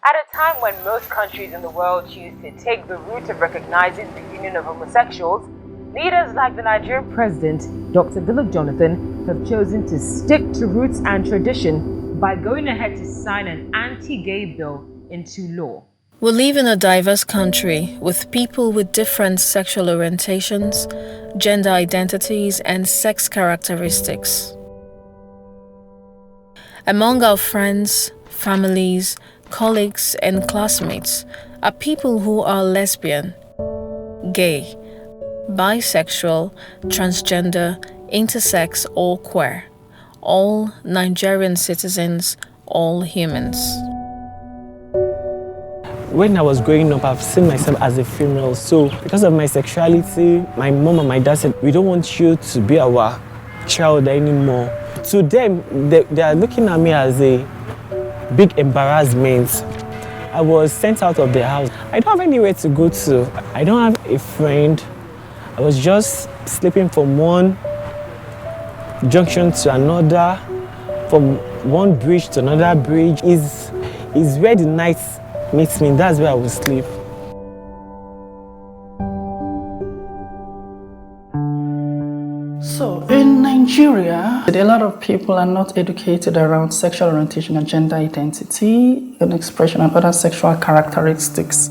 At a time when most countries in the world choose to take the route of recognizing the union of homosexuals, leaders like the Nigerian president, Dr. Goodluck Jonathan, have chosen to stick to roots and tradition by going ahead to sign an anti-gay bill into law. We live in a diverse country with people with different sexual orientations, gender identities, and sex characteristics. Among our friends, families, colleagues, and classmates are people who are lesbian, gay, bisexual, transgender, intersex, or queer. All Nigerian citizens, all humans. When I was growing up, I've seen myself as a female. So because of my sexuality, my mom and my dad said, we don't want you to be our child anymore. To them, they are looking at me as a big embarrassment. I was sent out of the house. I don't have anywhere to go to. I don't have a friend. I was just sleeping from one junction to another, from one bridge to another bridge. Is where the nights meets me, that's where I will sleep. So, in Nigeria, a lot of people are not educated around sexual orientation and gender identity and expression and other sexual characteristics.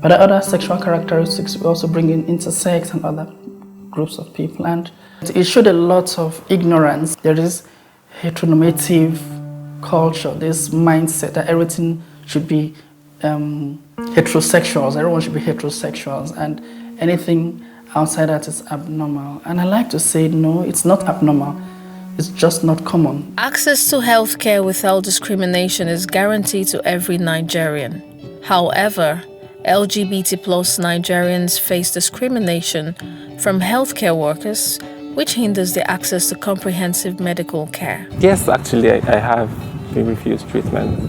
But the other sexual characteristics we also bring in intersex and other groups of people. And it showed a lot of ignorance. There is heteronormative culture, this mindset that everything should be heterosexuals, everyone should be heterosexuals, and anything outside that is abnormal. And I like to say, no, it's not abnormal, it's just not common. Access to healthcare without discrimination is guaranteed to every Nigerian. However, LGBT plus Nigerians face discrimination from healthcare workers, which hinders the access to comprehensive medical care. Yes, actually, I have been refused treatment.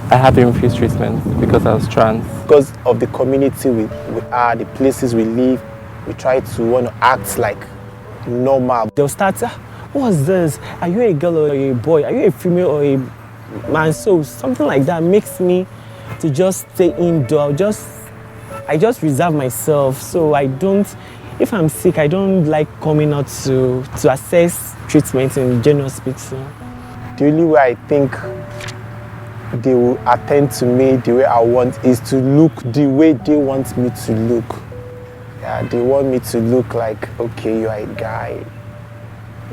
I have been refused treatment because I was trans. Because of the community we are, the places we live, we try to want to act like normal. They'll start, what's this? Are you a girl or a boy? Are you a female or a man? So something like that makes me to just stay indoor. I just reserve myself. So I don't, if I'm sick, I don't like coming out to access treatment in general hospital. The only way I think they will attend to me the way I want is to look the way they want me to look. Yeah, they want me to look like, okay, you're a guy.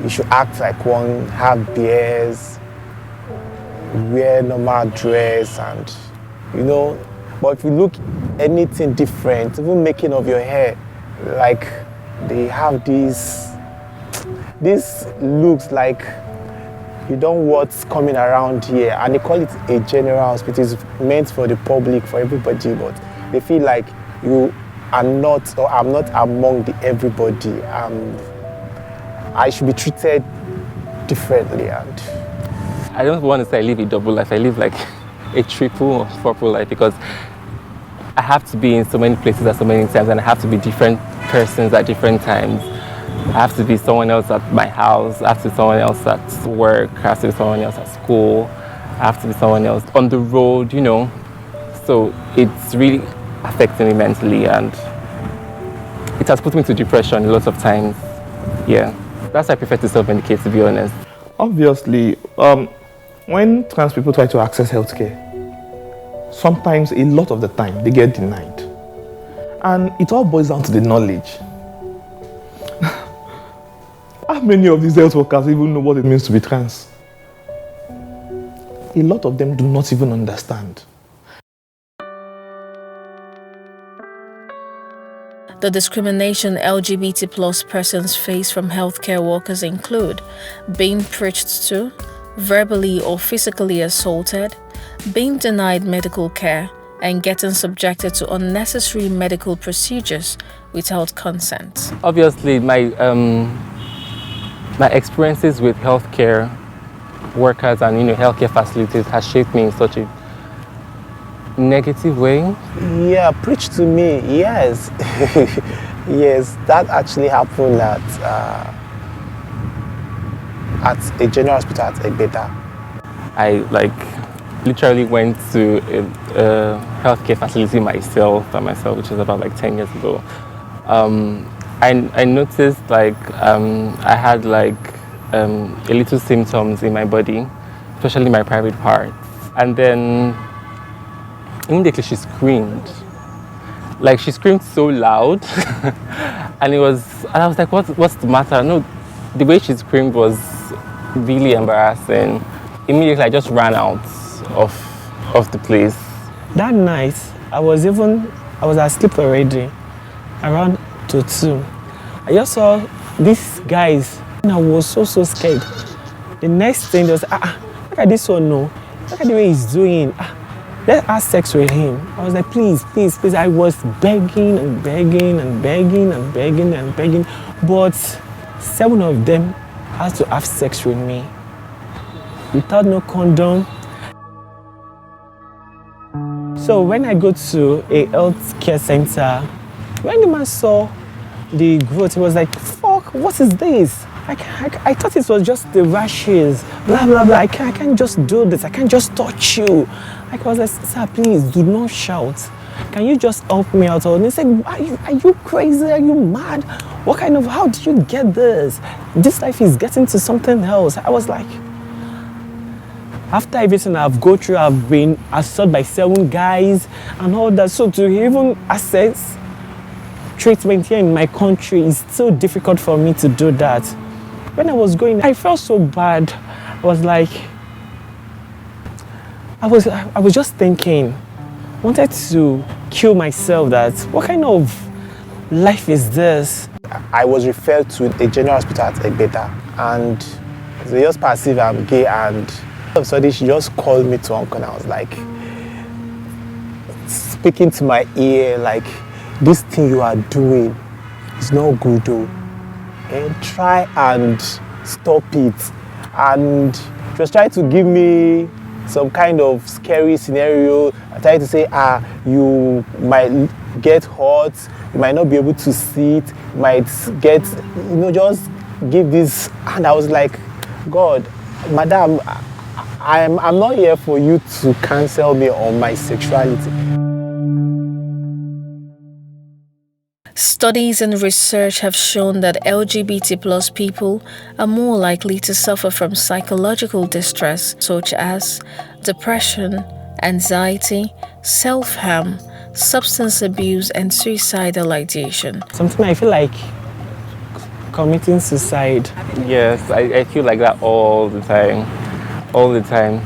You should act like one, have beers, wear normal dress, and but if you look anything different, even making of your hair, like they have this looks like you don't know what's coming around here, and they call it a general hospital. It's meant for the public, for everybody, but they feel like you are not, or I'm not among the everybody. I should be treated differently. And I don't want to say I live a double life. I live like a triple or quadruple life because I have to be in so many places at so many times, and I have to be different persons at different times. I have to be someone else at my house, I have to be someone else at work, I have to be someone else at school, I have to be someone else on the road, So it's really affecting me mentally, and it has put me to depression a lot of times. Yeah, that's why I prefer to self-medicate, to be honest. Obviously, when trans people try to access healthcare, sometimes, a lot of the time, they get denied. And it all boils down to the knowledge. How many of these health workers even know what it means to be trans? A lot of them do not even understand. The discrimination LGBT plus persons face from healthcare workers include being preached to, verbally or physically assaulted, being denied medical care, and getting subjected to unnecessary medical procedures without consent. Obviously, my experiences with healthcare workers and healthcare facilities has shaped me in such a negative way. Yeah, preach to me. Yes, yes, that actually happened at a general hospital at Ebeda. I literally went to a healthcare facility myself, which was about like 10 years ago. I noticed like I had like a little symptoms in my body, especially my private parts. And then immediately she screamed. Like she screamed so loud, and I was like, what's the matter? No, the way she screamed was really embarrassing. Immediately I just ran out of the place. That night, I was asleep already, around 2. I just saw these guys, and I was so scared. The next thing was, look at this one, no. Look at the way he's doing. Let's have sex with him. I was like, please. I was begging and begging and begging and begging and begging, but 7 of them had to have sex with me without no condom. So when I go to a health care center, when the man saw the growth, he was like, fuck, what is this? I thought it was just the rashes, blah, blah, blah. I can't just do this. I can't just touch you. I was like, sir, please do not shout. Can you just help me out? And he said, are you crazy? Are you mad? How do you get this? This life is getting to something else. I was like, after everything I've gone through, I've been assaulted by 7 guys and all that. So to even access treatment here in my country is so difficult for me to do that. When I was going, I felt so bad. I was like, I was just thinking, wanted to kill myself. That what kind of life is this? I was referred to a general hospital at Ebeta, and they just perceive I'm gay, and all of a sudden she just called me to uncle, and I was like, speaking to my ear, like, this thing you are doing is not good though. And try and stop it. And she was trying to give me some kind of scary scenario. I tried to say, you might get hurt, you might not be able to sit, you might get, just give this. And I was like, God, madam, I'm not here for you to cancel me on my sexuality. Studies and research have shown that LGBT plus people are more likely to suffer from psychological distress such as depression, anxiety, self-harm, substance abuse, and suicidal ideation. Sometimes I feel like committing suicide. Yes, I feel like that all the time. All the time.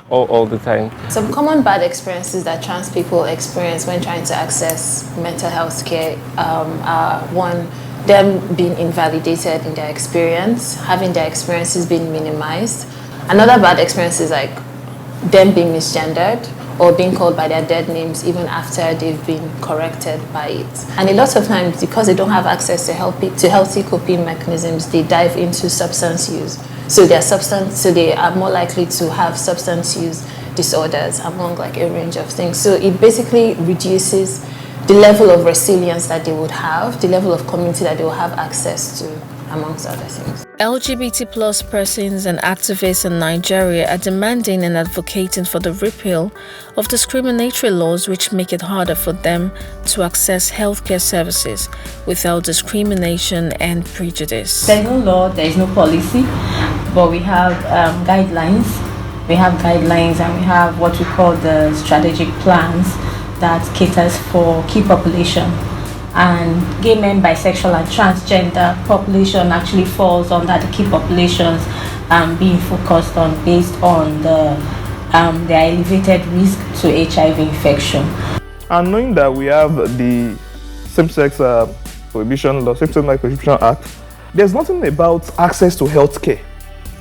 All the time. Some common bad experiences that trans people experience when trying to access mental health care are, one, them being invalidated in their experience, having their experiences being minimized. Another bad experience is like them being misgendered or being called by their dead names even after they've been corrected by it. And a lot of times, because they don't have access to healthy coping mechanisms, they dive into substance use. So they are more likely to have substance use disorders, among like a range of things. So it basically reduces the level of resilience that they would have, the level of community that they will have access to, amongst other things. LGBT plus persons and activists in Nigeria are demanding and advocating for the repeal of discriminatory laws which make it harder for them to access healthcare services without discrimination and prejudice. There is no law, there is no policy, but we have guidelines. We have guidelines and we have what we call the strategic plans that caters for key population. And gay men, bisexual and transgender population actually falls under the key populations being focused on based on their elevated risk to HIV infection. And knowing that we have the same-sex prohibition law, Same-Sex Prohibition Act, there's nothing about access to healthcare,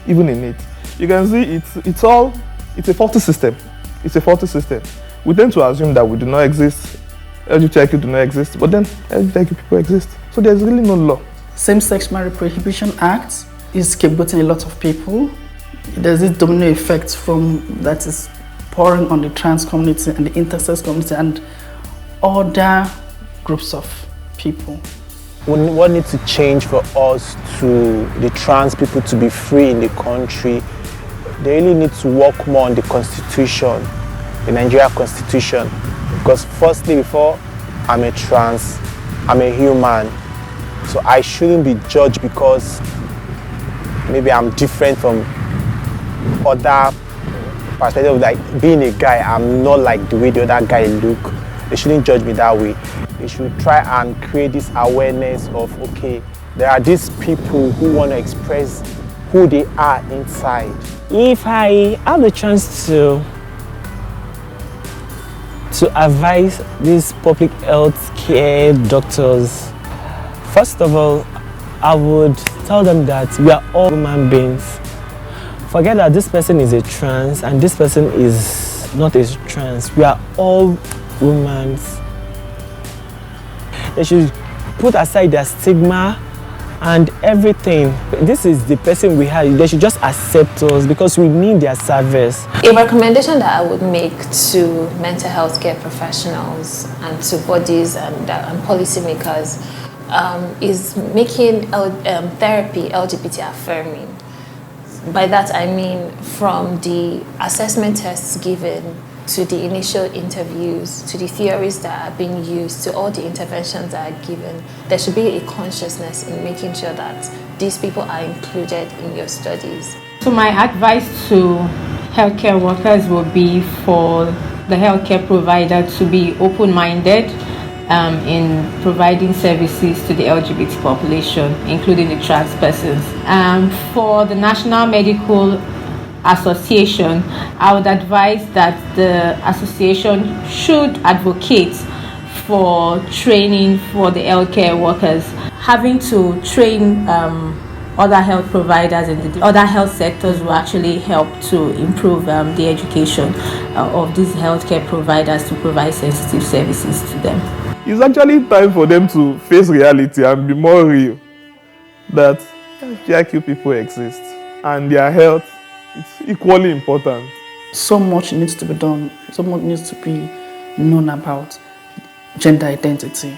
even in it. You can see it's a faulty system. It's a faulty system. We tend to assume that we do not exist. LGBTIQ do not exist, but then LGBTIQ people exist. So there's really no law. Same-Sex Marriage Prohibition Act is scapegoating a lot of people. There's this domino effect that is pouring on the trans community and the intersex community and other groups of people. What needs to change for us the trans people to be free in the country? they really need to work more on the constitution, the Nigerian constitution. Because firstly, before I'm a trans, I'm a human. So I shouldn't be judged because maybe I'm different from other perspective. Like being a guy, I'm not like the way the other guy look. They shouldn't judge me that way. They should try and create this awareness of, okay, there are these people who want to express who they are inside. If I have the chance to advise these public health care doctors, first of all, I would tell them that we are all human beings. Forget that this person is a trans and this person is not a trans. We are all humans. They should put aside their stigma and everything. This is the person we have. They should just accept us because we need their service. A recommendation that I would make to mental health care professionals and to bodies and policymakers is making therapy LGBT affirming. By that I mean from the assessment tests given to the initial interviews, to the theories that are being used, to all the interventions that are given, there should be a consciousness in making sure that these people are included in your studies. So my advice to healthcare workers will be for the healthcare provider to be open-minded in providing services to the LGBT population, including the trans persons. For the National Medical Association, I would advise that the association should advocate for training for the healthcare workers. Having to train other health providers in the other health sectors will actually help to improve the education of these healthcare providers to provide sensitive services to them. It's actually time for them to face reality and be more real that GIQ people exist and their health is equally important. So much needs to be done. So much needs to be known about gender identity.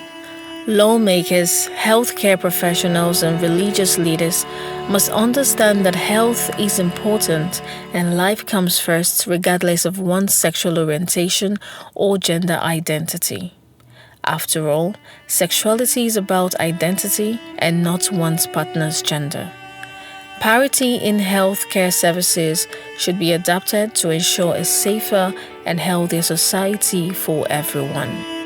Lawmakers, healthcare professionals, and religious leaders must understand that health is important and life comes first regardless of one's sexual orientation or gender identity. After all, sexuality is about identity and not one's partner's gender. Parity in healthcare services should be adapted to ensure a safer and healthier society for everyone.